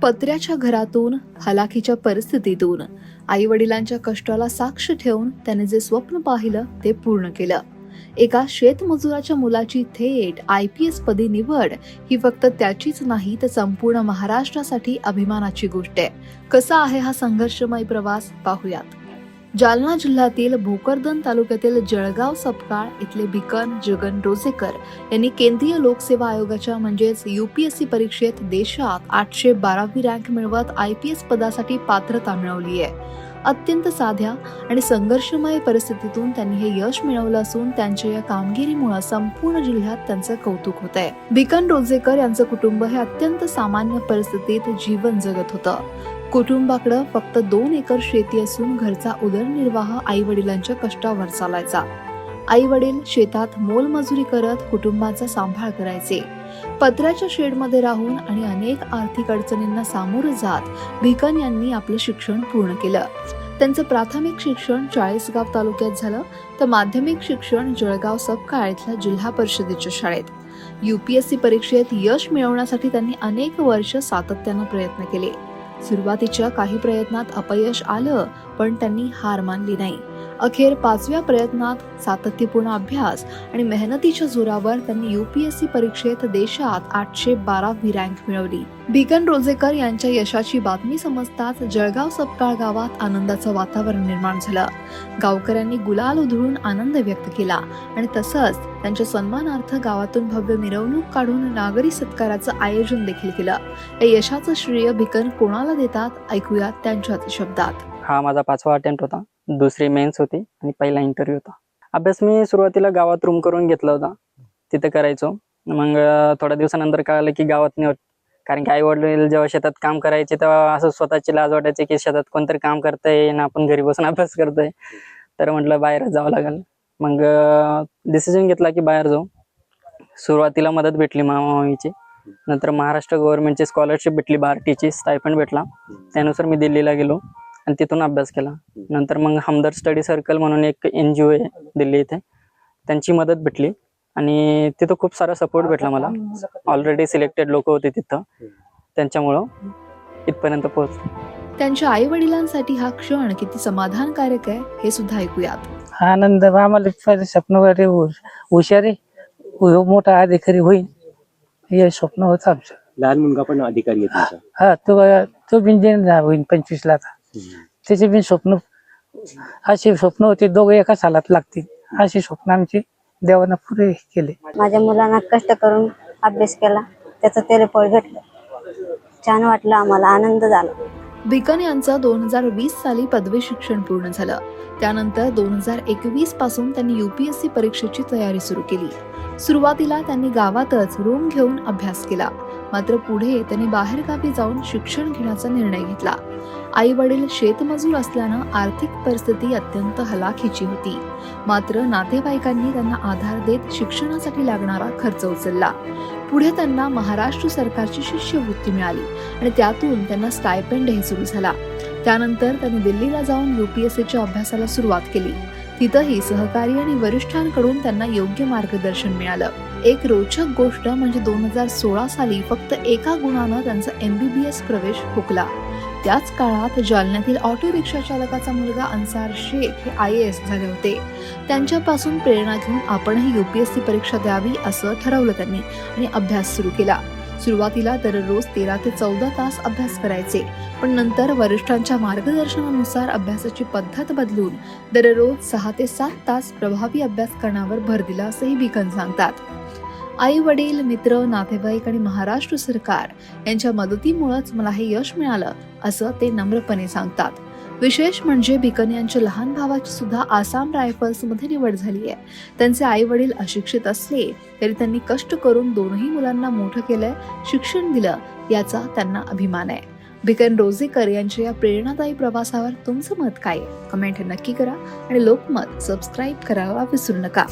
पत्र्याच्या घरातून, हलाखीच्या परिस्थितीतून आई वडिलांच्या कष्टाला साक्ष ठेवून त्याने जे स्वप्न पाहिलं ते पूर्ण केलं. एका शेतमजुराच्या मुलाची थेट IPS पदी निवड ही फक्त त्याचीच नाही तर संपूर्ण महाराष्ट्रासाठी अभिमानाची गोष्ट आहे. कसा आहे हा संघर्षमय प्रवास पाहूयात. जालना जिल्ह्यातील भोकरदन तालुक्यातील जळगाव सपकाळ इथले भिकन जगन रोजेकर यांनी केंद्रीय लोकसेवा आयोगाच्या म्हणजेच UPSC परीक्षेत देशात 812वी रँक मिळवत IPS पदासाठी पात्रता मिळवली आहे. अत्यंत साध्या आणि संघर्षमय परिस्थितीतून त्यांनी हे यश मिळवलं असून त्यांच्या या कामगिरीमुळे संपूर्ण जिल्ह्यात त्यांचं कौतुक होत आहे. भिकन रोजेकर यांचं कुटुंब हे अत्यंत सामान्य परिस्थितीत जीवन जगत होतं. कुटुंबाकडे फक्त 2 एकर शेती असून घरचा उदरनिर्वाह आई वडिलांच्या कष्टावर चालायचा. आई वडील शेतात मोलमजुरी करत कुटुंबाचा सांभाळ करायचे. पत्र्याच्या शेडमध्ये राहून आणि अनेक आर्थिक अडचणींना सामोरं जात भिकन यांनी आपलं शिक्षण पूर्ण केलं. त्यांचं प्राथमिक शिक्षण चाळीसगाव तालुक्यात झालं तर माध्यमिक शिक्षण जळगाव सपकाळ इथल्या जिल्हा परिषदेच्या शाळेत. UPSC परीक्षेत यश मिळवण्यासाठी त्यांनी अनेक वर्ष सातत्यानं प्रयत्न केले. सुरुवातीच्या काही प्रयत्नात अपयश आलं पण त्यांनी हार मानली नाही. अखेर 5व्या प्रयत्नात सातत्यपूर्ण अभ्यास आणि मेहनतीच्या जोरावर त्यांनी UPSC परीक्षेत देशात 812वी रँक मिळवली. भिकन रोजेकर यांच्या यशाची बातमी समजताच जळगाव सपकाळ गावात आनंदाचं वातावरण निर्माण झालं. गावकऱ्यांनी गुलाल उधळून आनंद व्यक्त केला आणि तसंच त्यांच्या सन्मानार्थ गावातून भव्य मिरवणूक काढून नागरी सत्काराचं आयोजन देखील केलं. या यशाचं श्रेय भिकन कोणाला देतात ऐकूयात त्यांच्याच शब्दात. हा माझा 5वा अटेम्प्ट होता. दुसरी मेन्स होती आणि पहिला इंटरव्ह्यू होता. अभ्यास मी सुरुवातीला गावात रूम करून घेतला होता, तिथे करायचो. मग थोड्या दिवसानंतर कळालं की गावात नाही होत, कारण की आई वडील जेव्हा शेतात काम करायचे तेव्हा असं स्वतःची लाज वाटायची की शेतात कोणतरी काम करतंय ना आपण घरी बसून अभ्यास करतोय. तर म्हटलं बाहेर जावं लागेल. मग डिसिजन घेतला की बाहेर जाऊ. सुरुवातीला मदत भेटली मामामामीची, नंतर महाराष्ट्र गव्हर्नमेंटची स्कॉलरशिप भेटली, बार्टीची स्टायपंड भेटला. त्यानुसार मी दिल्लीला गेलो आणि तिथून अभ्यास केला. नंतर मग हमदर्द स्टडी सर्कल म्हणून एक NGO आहे दिल्ली इथे, त्यांची मदत भेटली आणि तिथं खूप सारा सपोर्ट भेटला मला. ऑलरेडी सिलेक्टेड लोक होते तिथं, त्यांच्यामुळं इथपर्यंत पोहोचलो. त्यांच्या आई वडिलांसाठी हा क्षण किती समाधानकारक आहे हे सुद्धा ऐकूयात. आनंद आम्हाला स्वप्न वगैरे हुशार मोठा अधिकारी होईल हे स्वप्न होतं आमचं. लहान मुलगा पण अधिकारी आहे. हा, तो इंजिनियर होईल 25ला. आता त्याचे बी स्वप्न, असे स्वप्न होते दोघं एका सालात लागतील असे स्वप्न आमचे देवानं पुरे केले. माझ्या मुलांना कष्ट करून अभ्यास केला, त्याचं त्याला फळ भेटलं. छान वाटलं आम्हाला, आनंद झाला. भिकन यांचं 2020 साली पदवी शिक्षण पूर्ण झालं. त्यानंतर 2021 पासून त्यांनी UPSC परीक्षेची तयारी सुरू केली. सुरुवातीला त्यांनी गावातच रूम घेऊन अभ्यास केला, मात्र पुढे त्यांनी बाहेरगावी जाऊन शिक्षण घेण्याचा निर्णय घेतला. आई वडील शेतमजूर असल्यानं आर्थिक परिस्थिती अत्यंत हलाखीची होती, मात्र नातेवाईकांनी त्यांना आधार देत शिक्षणासाठी लागणारा खर्च उचलला. पुढे त्यांना महाराष्ट्र सरकारची शिष्यवृत्ती मिळाली आणि त्यातून त्यांना स्टायपेंडही सुरू झाला. त्यानंतर त्यांनी दिल्लीला जाऊन UPSCच्या अभ्यासाला सुरुवात केली. तिथंही सहकारी आणि वरिष्ठांकडून त्यांना योग्य मार्गदर्शन मिळालं. एक रोचक गोष्ट म्हणजे 2016 साली फक्त एका गुणानं त्यांचा MBBS प्रवेश हुकला. त्याच काळात जालन्यातील ऑटो रिक्षा चालकाचा मुलगा अन्सार शेख हे IAS झाले होते. त्यांच्यापासून प्रेरणा घेऊन आपणही UPSC परीक्षा द्यावी असं ठरवलं त्यांनी आणि अभ्यास सुरू केला. सुरुवातीला दररोज 13 ते 14 तास अभ्यास करायचे, पण नंतर वरिष्ठांच्या मार्गदर्शनानुसार अभ्यासाची पद्धत बदलून दररोज 6 ते 7 तास प्रभावी अभ्यास करण्यावर भर दिला असंही भिकन सांगतात. आई वडील, मित्र, नातेवाईक आणि महाराष्ट्र सरकार यांच्या मदतीमुळेच मला हे यश मिळालं असं ते नम्रपणे सांगतात. विशेष म्हणजे भिकन यांच्या लहान भावाची सुद्धा आसाम रायफल्समध्ये निवड झाली आहे. त्यांचे आई वडील अशिक्षित असले तरी त्यांनी कष्ट करून 2ही मुलांना मोठं केलंय, शिक्षण दिलं, याचा त्यांना अभिमान आहे. भिकन रोजेकर यांच्या या प्रेरणादायी प्रवासावर तुमचं मत काय आहे? कमेंट नक्की करा आणि लोकमत सबस्क्राईब करायला विसरू नका.